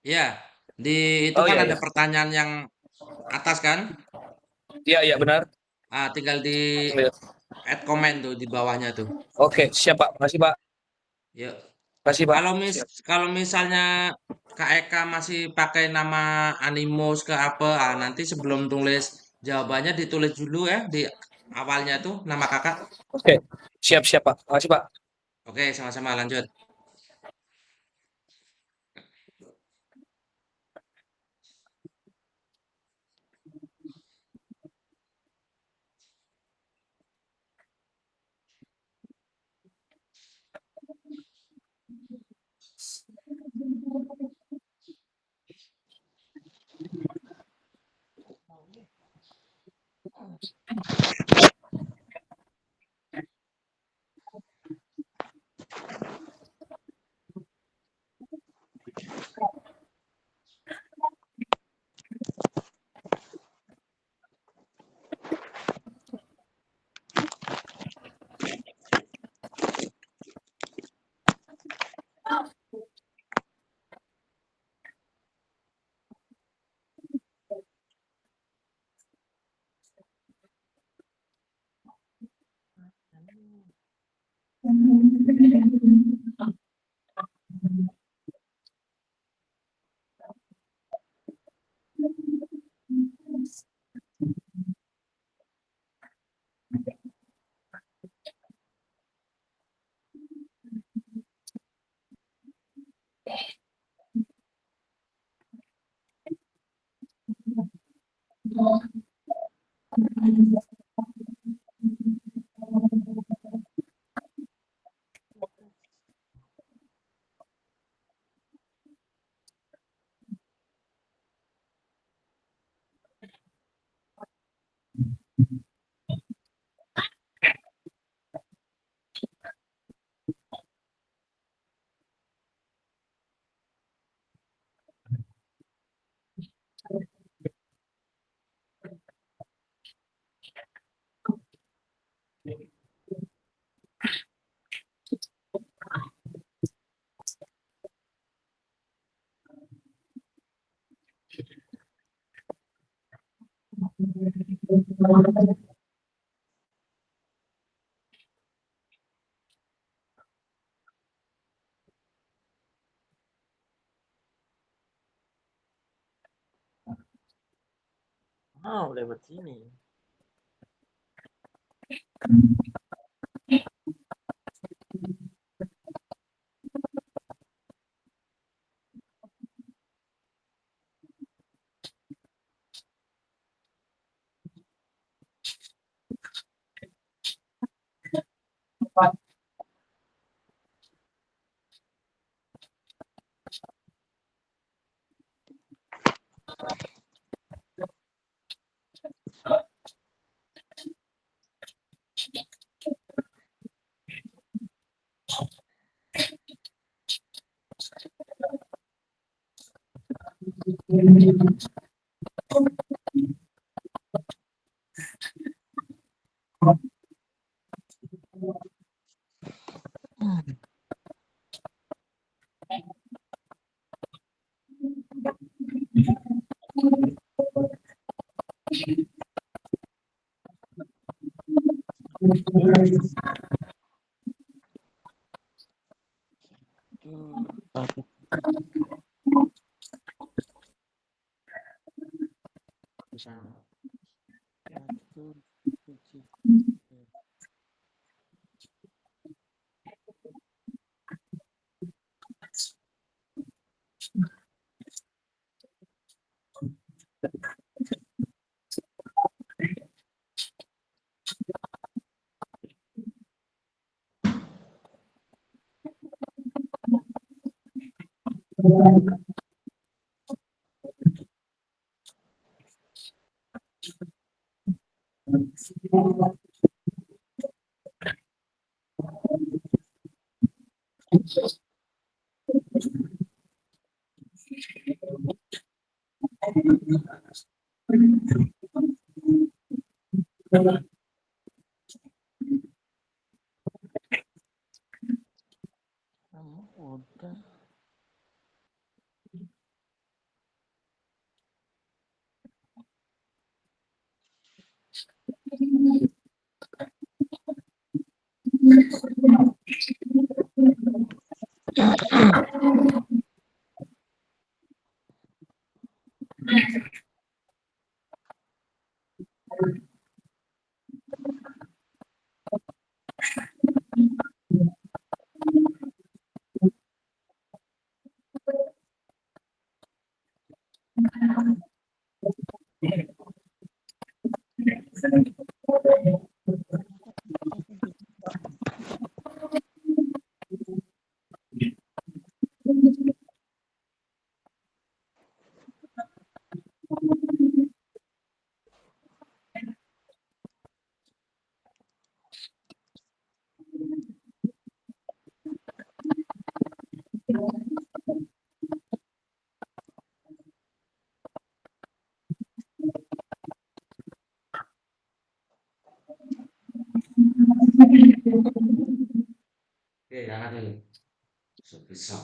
Ya, di itu Oh kan iya ada iya. pertanyaan yang atas kan? Iya iya benar. Tinggal di Iya. add comment tuh di bawahnya tuh. Oke, siap Pak. Makasih Pak. Yuk. Makasih Pak. Kalau Siap. kalau misalnya Kak Eka masih pakai nama Animus ke apa, nanti sebelum tulis jawabannya ditulis dulu ya di awalnya tuh nama kakak. Oke. Siap siap Pak. Makasih Pak. Oke, sama-sama lanjut. Oh, lewat sini. Udah. Oke, jangan dulu. Bisa.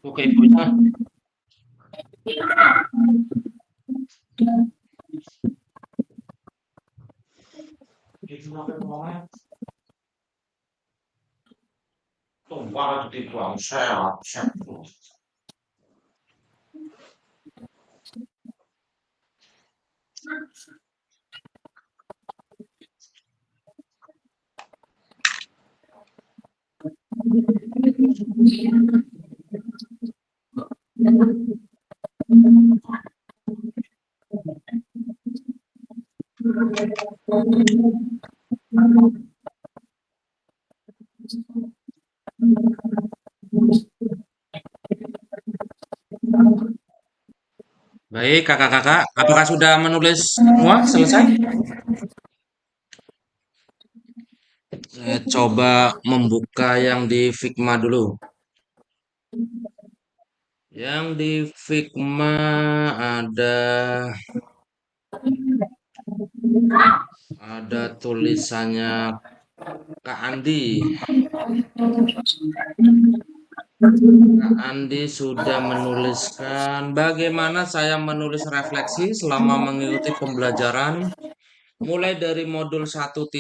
Oke, ibunya. Itu makan ngomong. Tuh, baru di buang sehat. Baik, kakak-kakak, apakah sudah menulis semua? Selesai? Saya coba membuka yang di Figma dulu. Yang di Figma ada tulisannya Kak Andi. Kak Andi sudah menuliskan bagaimana saya menulis refleksi selama mengikuti pembelajaran mulai dari modul 1.1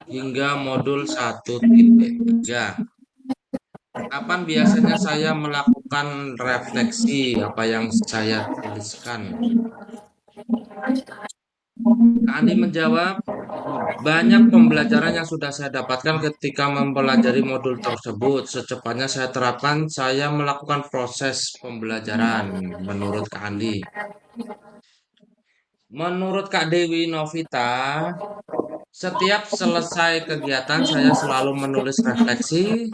hingga modul 1.3. Kapan biasanya saya melakukan refleksi apa yang saya tuliskan? Kak Andi menjawab, banyak pembelajaran yang sudah saya dapatkan ketika mempelajari modul tersebut. Secepatnya saya terapkan, saya melakukan proses pembelajaran menurut Kak Andi. Menurut Kak Dewi Novita, setiap selesai kegiatan saya selalu menulis refleksi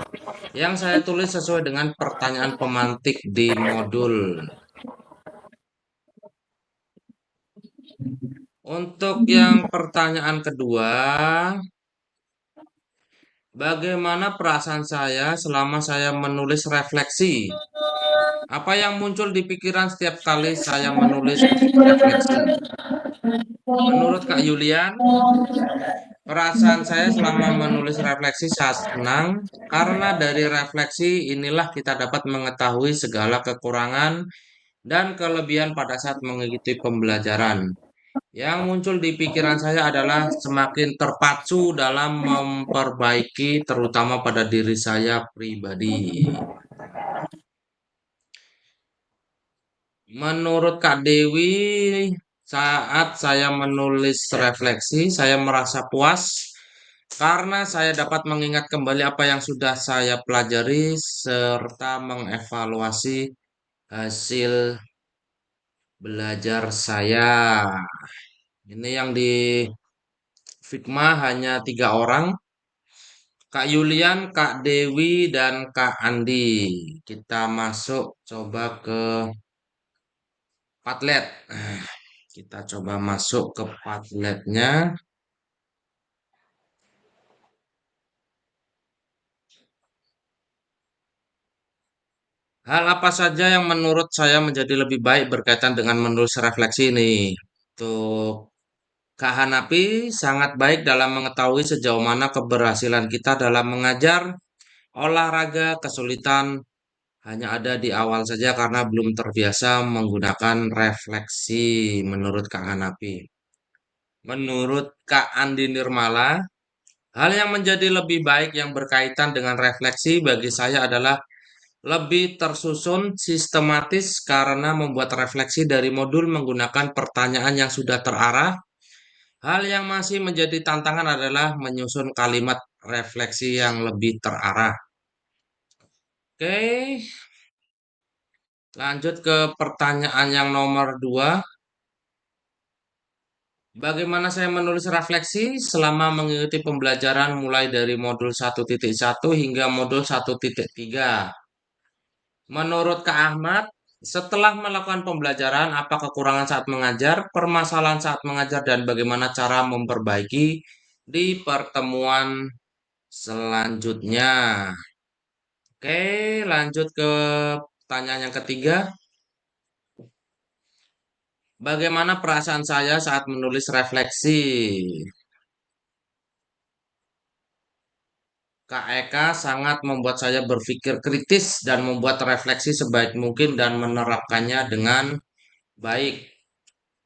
yang saya tulis sesuai dengan pertanyaan pemantik di modul. Untuk yang pertanyaan kedua, Bagaimana perasaan saya selama saya menulis refleksi? Apa yang muncul di pikiran setiap kali saya menulis refleksi? Menurut Kak Yulian, perasaan saya selama menulis refleksi sangat senang karena dari refleksi inilah kita dapat mengetahui segala kekurangan dan kelebihan pada saat mengikuti pembelajaran. Yang muncul di pikiran saya adalah semakin terpacu dalam memperbaiki terutama pada diri saya pribadi. Menurut Kak Dewi, saat saya menulis refleksi, saya merasa puas karena saya dapat mengingat kembali apa yang sudah saya pelajari serta mengevaluasi hasil belajar saya. Ini yang di Figma hanya 3 orang, Kak Yulian, Kak Dewi, dan Kak Andi. Kita masuk coba ke Padlet. Kita coba masuk ke Padletnya. Hal apa saja yang menurut saya menjadi lebih baik berkaitan dengan menulis refleksi ini? Untuk Kak Hanapi sangat baik dalam mengetahui sejauh mana keberhasilan kita dalam mengajar olahraga kesulitan hanya ada di awal saja karena belum terbiasa menggunakan refleksi menurut Kak Hanapi. Menurut Kak Andi Nirmala, hal yang menjadi lebih baik yang berkaitan dengan refleksi bagi saya adalah lebih tersusun sistematis karena membuat refleksi dari modul menggunakan pertanyaan yang sudah terarah. Hal yang masih menjadi tantangan adalah menyusun kalimat refleksi yang lebih terarah. Oke, lanjut ke pertanyaan yang nomor 2. Bagaimana saya menulis refleksi selama mengikuti pembelajaran mulai dari modul 1.1 hingga modul 1.3? Menurut Kak Ahmad, setelah melakukan pembelajaran, apa kekurangan saat mengajar, permasalahan saat mengajar, dan bagaimana cara memperbaiki di pertemuan selanjutnya? Oke, lanjut ke pertanyaan yang ketiga. Bagaimana perasaan saya saat menulis refleksi? Kak Eka sangat membuat saya berpikir kritis dan membuat refleksi sebaik mungkin dan menerapkannya dengan baik.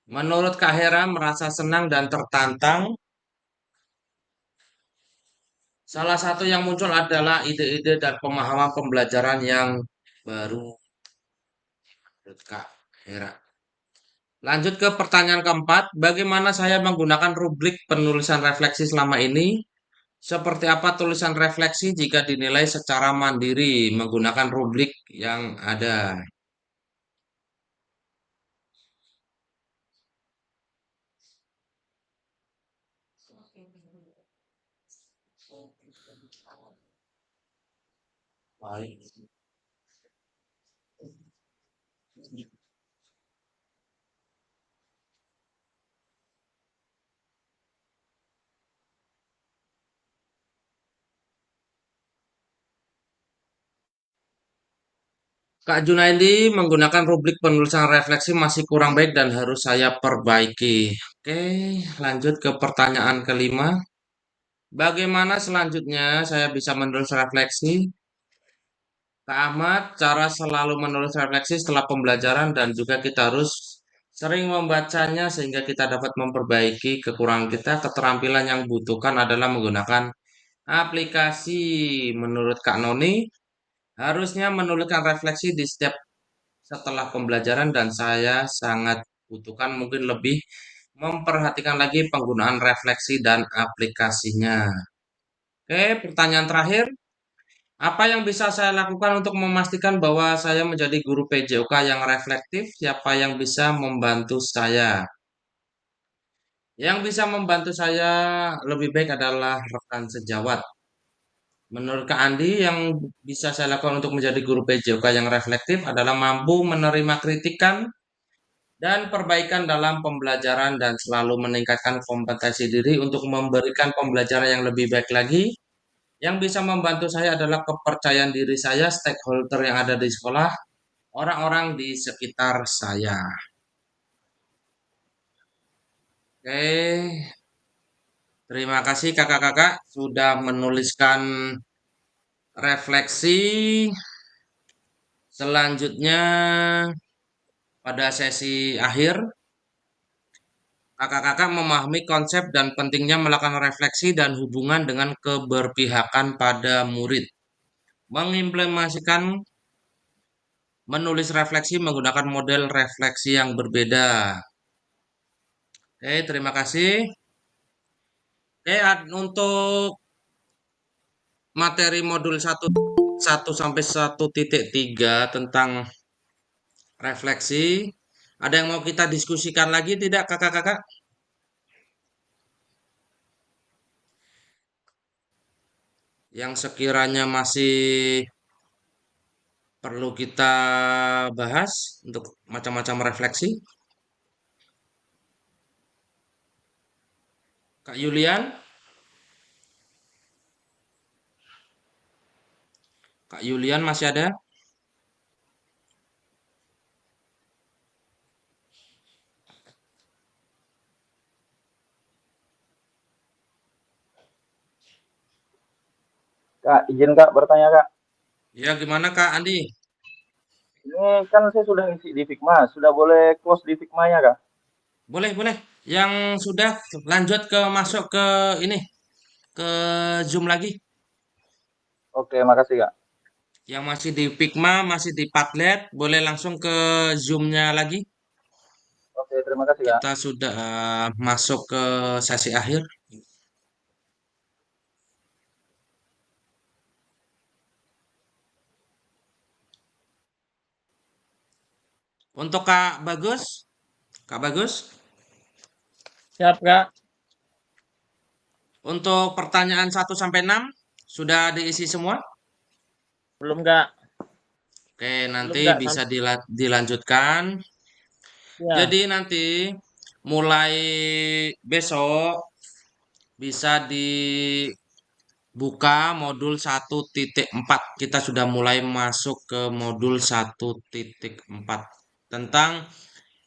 Menurut Kak Hera merasa senang dan tertantang. Salah satu yang muncul adalah ide-ide dan pemahaman pembelajaran yang baru. Menurut Kak Hera. Lanjut ke pertanyaan keempat, bagaimana saya menggunakan rubrik penulisan refleksi selama ini? Seperti apa tulisan refleksi jika dinilai secara mandiri menggunakan rubrik yang ada? Baik. Kak Junaidi menggunakan rubrik penulisan refleksi masih kurang baik dan harus saya perbaiki. Oke, lanjut ke pertanyaan kelima. Bagaimana selanjutnya saya bisa menulis refleksi? Kak Ahmad, cara selalu menulis refleksi setelah pembelajaran dan juga kita harus sering membacanya sehingga kita dapat memperbaiki kekurangan kita. Keterampilan yang butuhkan adalah menggunakan aplikasi. Menurut Kak Noni, harusnya menuliskan refleksi di setiap setelah pembelajaran dan saya sangat butuhkan mungkin lebih memperhatikan lagi penggunaan refleksi dan aplikasinya. Oke, pertanyaan terakhir. Apa yang bisa saya lakukan untuk memastikan bahwa saya menjadi guru PJOK yang reflektif? Siapa yang bisa membantu saya? Yang bisa membantu saya lebih baik adalah rekan sejawat. Menurut Kak Andi, yang bisa saya lakukan untuk menjadi guru PJOK yang reflektif adalah mampu menerima kritikan dan perbaikan dalam pembelajaran dan selalu meningkatkan kompetensi diri untuk memberikan pembelajaran yang lebih baik lagi. Yang bisa membantu saya adalah kepercayaan diri saya, stakeholder yang ada di sekolah, orang-orang di sekitar saya. Oke, terima kasih kakak-kakak sudah menuliskan refleksi. Selanjutnya pada sesi akhir, kakak-kakak memahami konsep dan pentingnya melakukan refleksi dan hubungan dengan keberpihakan pada murid. Mengimplementasikan menulis refleksi menggunakan model refleksi yang berbeda. Oke, terima kasih. Oke, untuk materi modul 1 sampai 1.3 tentang refleksi, ada yang mau kita diskusikan lagi tidak kakak-kakak? Yang sekiranya masih perlu kita bahas untuk macam-macam refleksi? Kak Yulian? Kak Yulian masih ada? Kak, izin Kak bertanya Kak. Ya, gimana Kak Andi? Ini kan saya sudah ngisi di Figma, sudah boleh close di Figma-nya Kak? Boleh, boleh. Yang sudah lanjut ke masuk ke ini, ke Zoom lagi. Oke, makasih Kak. Yang masih di Figma, masih di Padlet, boleh langsung ke Zoom-nya lagi. Oke, terima kasih Kak. Kita sudah masuk ke sesi akhir. Untuk Kak Bagus, Siap, Kak. untuk pertanyaan 1 sampai 6 sudah diisi semua? Belum, Kak. Oke, Belum, nanti Kak. bisa dilanjutkan. Ya, Jadi nanti mulai besok bisa dibuka modul 1.4. Kita sudah mulai masuk ke modul 1.4 tentang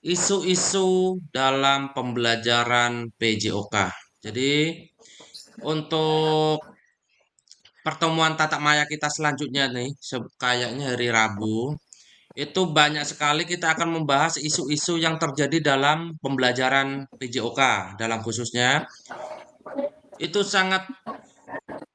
isu-isu dalam pembelajaran PJOK. Jadi untuk pertemuan tatap maya kita selanjutnya nih, kayaknya hari Rabu, itu banyak sekali kita akan membahas isu-isu yang terjadi dalam pembelajaran PJOK dalam khususnya. Itu sangat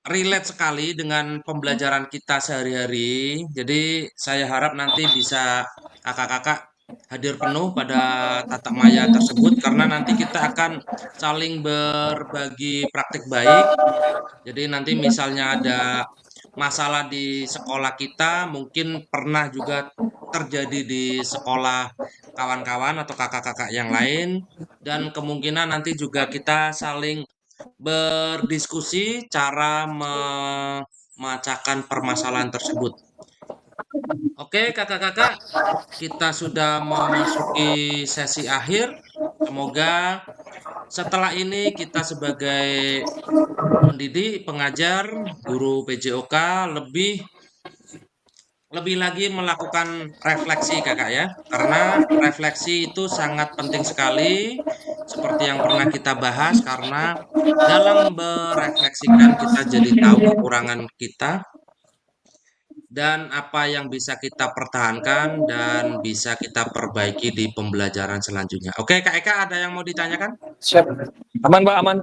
relate sekali dengan pembelajaran kita sehari-hari. Jadi saya harap nanti bisa kakak-kakak hadir penuh pada tatap maya tersebut karena nanti kita akan saling berbagi praktik baik. Jadi nanti misalnya ada masalah di sekolah kita, mungkin pernah juga terjadi di sekolah kawan-kawan atau kakak-kakak yang lain, dan kemungkinan nanti juga kita saling berdiskusi cara memecahkan permasalahan tersebut. Oke, kakak-kakak, kita sudah memasuki sesi akhir. Semoga setelah ini kita sebagai pendidik, pengajar, guru PJOK lebih lagi melakukan refleksi kakak ya. Karena refleksi itu sangat penting sekali seperti yang pernah kita bahas karena dalam berefleksikan kita jadi tahu kekurangan kita dan apa yang bisa kita pertahankan dan bisa kita perbaiki di pembelajaran selanjutnya. Oke, Kak Eka ada yang mau ditanyakan? Siap. Aman, Pak, aman.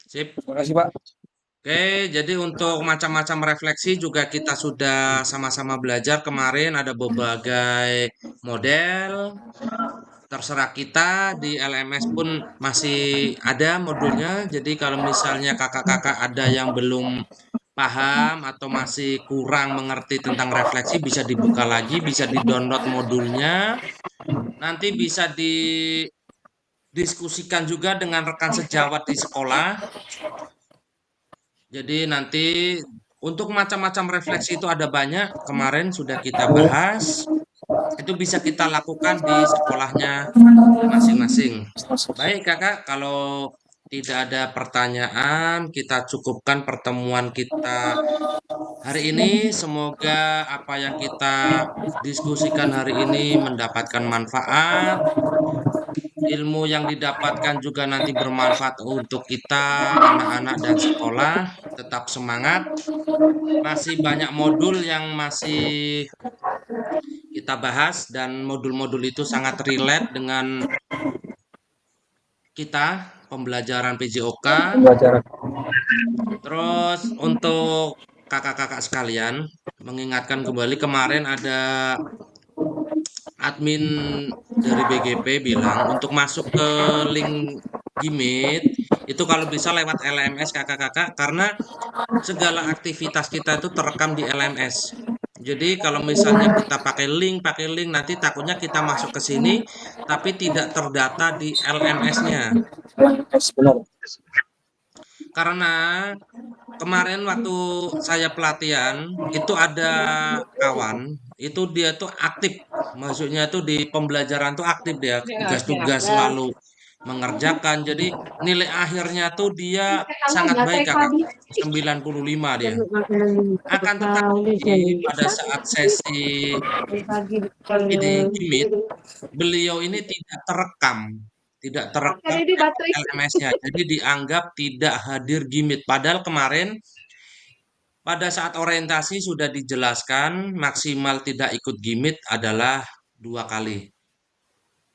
Sip. Terima kasih, Pak. Oke, jadi untuk macam-macam refleksi juga kita sudah sama-sama belajar kemarin ada berbagai model. Terserah kita di LMS pun masih ada modulnya. Jadi kalau misalnya kakak-kakak ada yang belum paham atau masih kurang mengerti tentang refleksi bisa dibuka lagi, bisa di-download modulnya. Nanti bisa didiskusikan juga dengan rekan sejawat di sekolah. Jadi nanti untuk macam-macam refleksi itu ada banyak. Kemarin sudah kita bahas. Itu bisa kita lakukan di sekolahnya masing-masing. Baik kakak, kalau tidak ada pertanyaan, kita cukupkan pertemuan kita hari ini. Semoga apa yang kita diskusikan hari ini mendapatkan manfaat. Ilmu yang didapatkan juga nanti bermanfaat untuk kita, anak-anak dan sekolah. Tetap semangat. Masih banyak modul yang masih kita bahas dan modul-modul itu sangat relate dengan kita, pembelajaran PJOK. Pembelajaran. Terus untuk kakak-kakak sekalian, mengingatkan kembali kemarin ada admin dari BGP bilang untuk masuk ke link Gmeet itu kalau bisa lewat LMS kakak-kakak, karena segala aktivitas kita itu terekam di LMS. Jadi kalau misalnya kita pakai link nanti takutnya kita masuk ke sini tapi tidak terdata di LMS-nya. Benar. Karena kemarin waktu saya pelatihan itu ada kawan itu dia tuh aktif, maksudnya tuh di pembelajaran tuh aktif, dia tugas-tugas selalu mengerjakan, jadi nilai akhirnya tuh dia sangat baik kakak, 95 dia. Akan tetapi pada saat sesi ini Gimit, beliau ini tidak terekam LMS-nya, jadi dianggap tidak hadir Gimit, padahal kemarin pada saat orientasi sudah dijelaskan maksimal tidak ikut Gimit adalah 2 kali.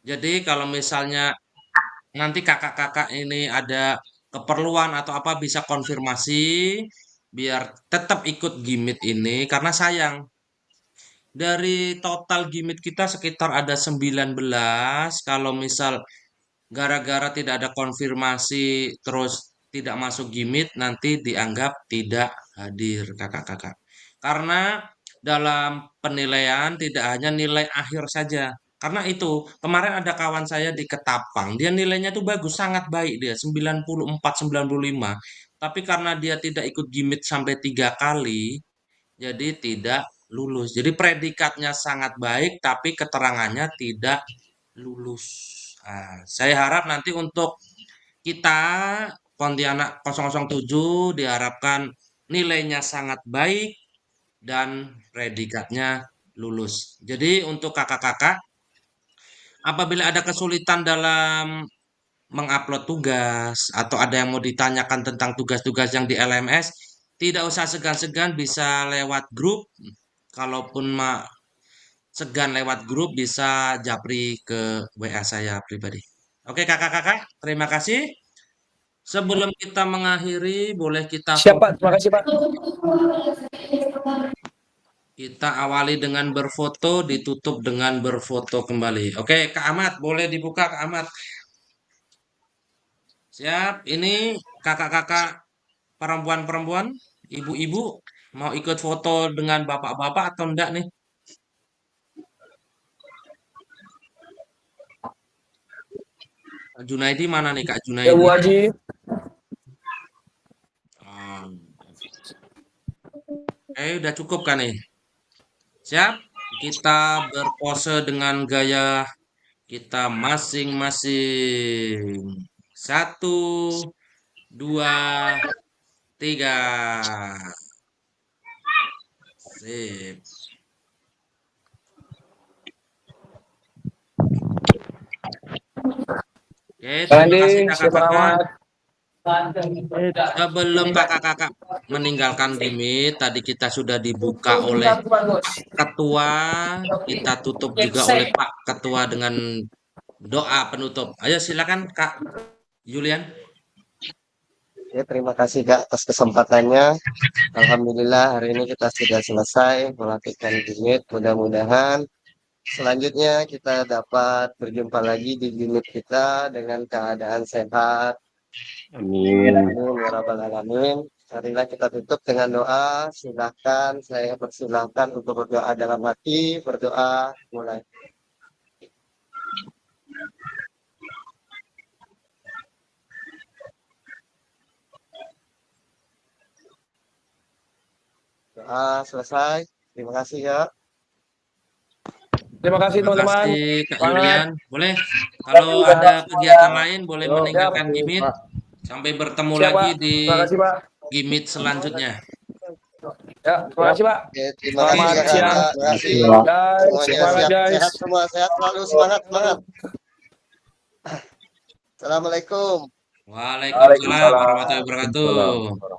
Jadi kalau misalnya nanti kakak-kakak ini ada keperluan atau apa bisa konfirmasi biar tetap ikut Gimit ini, karena sayang dari total Gimit kita sekitar ada 19, kalau misal gara-gara tidak ada konfirmasi terus tidak masuk Gimit nanti dianggap tidak hadir kakak-kakak. Karena dalam penilaian tidak hanya nilai akhir saja. Karena itu kemarin ada kawan saya di Ketapang, dia nilainya tuh bagus, sangat baik dia 94, 95. Tapi karena dia tidak ikut Gimit sampai 3 kali, jadi tidak lulus. Jadi predikatnya sangat baik tapi keterangannya tidak lulus. Saya harap nanti untuk kita Pontianak 007 diharapkan nilainya sangat baik dan predikatnya lulus. Jadi untuk kakak-kakak, apabila ada kesulitan dalam mengupload tugas atau ada yang mau ditanyakan tentang tugas-tugas yang di LMS, tidak usah segan-segan bisa lewat grup. Kalaupun segan lewat grup bisa japri ke WA saya pribadi. Oke kakak-kakak, terima kasih. Sebelum kita mengakhiri, boleh kita Siap Pak, terima kasih Pak. kita awali dengan berfoto, ditutup dengan berfoto kembali. Oke, Kak Ahmad, boleh dibuka Kak Ahmad. Siap, ini kakak-kakak perempuan-perempuan, ibu-ibu, mau ikut foto dengan bapak-bapak atau enggak nih? Kak Junaidi mana nih Kak Ya Junaidi? Bu Haji. Ah, udah cukup kan nih? Siap? Kita berpose dengan gaya kita masing-masing. 1, 2, 3. Sip. Oke, terima kasih Siap Pak kakak-kakak. Ahmad. Sebelum kakak-kakak meninggalkan Gimit, tadi kita sudah dibuka oleh Pak Ketua, kita tutup juga oleh Pak Ketua dengan doa penutup. Ayo silakan Kak Julian. Ya, terima kasih Kak atas kesempatannya. Alhamdulillah hari ini kita sudah selesai melakukan unit. Mudah-mudahan selanjutnya kita dapat berjumpa lagi di unit kita dengan keadaan sehat. Amin. Amin ya rabbal alamin. Marilah kita tutup dengan doa. Silahkan saya persilahkan untuk berdoa dalam hati. Berdoa mulai. Doa selesai. Terima kasih ya. Terima kasih Terima teman-teman. kasih Kak Semangat. Julian. Boleh kalau ada kegiatan lain boleh meninggalkan Siap. Gimit. Sampai bertemu Siap, lagi Pak. di Terima kasih, Pak. Gimit selanjutnya. Ya, terima kasih, Pak. Oke, terima Selamat kasih ya Kak. siang. Terima kasih. Guys, Semuanya semangat, guys. sehat semua, sehat selalu, semangat, semangat. Assalamualaikum. Waalaikumsalam Waalaikumsalam. warahmatullahi wabarakatuh.